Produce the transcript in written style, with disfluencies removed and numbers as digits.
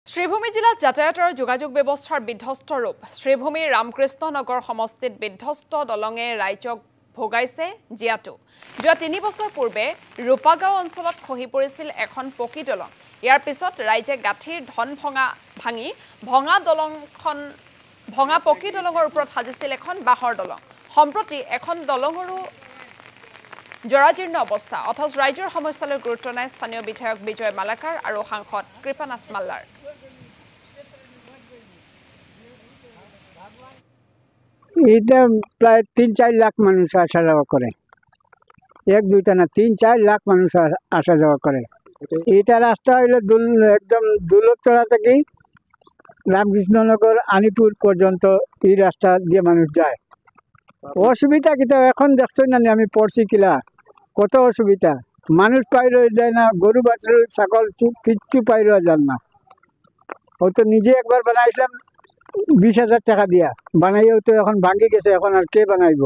শ্ৰীভূমি জেলাত যাতায়াতৰ যোগাযোগ ব্যৱস্থাৰ বিধ্বস্ত ৰূপ শ্ৰীভূমি ৰামকৃষ্ণ নগৰ সমষ্টিত বিধ্বস্ত দলঙে ৰাইজক ভোগাইছে জিয়াটো যোৱা ৩ বছৰ পূৰ্বে ৰূপাগাঁও অঞ্চলত খহি পৰিছিল এখন পকী দলং ইয়াৰ পিছত ৰাইজে গাঁঠিৰ ধন ভাঙি ভঙা পকী দলঙৰ ওপৰত সাজিছিল এখন বাঁহৰ দলং সম্প্ৰতি এখন দলঙৰো জৰাজীৰ্ণ অৱস্থা অথচ ৰাইজৰ সমস্যালৈ গুৰুত্ব নাই স্থানীয় বিধায়ক বিজয় মালাকাৰ আৰু সাংসদ কৃপানাথ মাল্লাৰ এটা প্রায় ৩-৪ লাখ মানুষ আসা যাওয়া করে এক দুইটা না ৩-৪ লাখ মানুষ আসা যাওয়া করে এটা রাস্তা হইলো একদম দুলতরা থেকে রামকৃষ্ণনগর আনিপুর পর্যন্ত এই রাস্তা দিয়ে মানুষ যায় অসুবিধা কিন্তু এখন দেখছো না আমি পড়ছি কিলা কত অসুবিধা মানুষ পাইর যায় না গরু বাছুর ছাগল কিচ্ছু পাইর যান না হয়তো নিজে একবার বানাইছিলাম ২০,০০০ টাকা দিয়া বানাইও তো এখন ভাঙি গেছে এখন আর কে বানাইব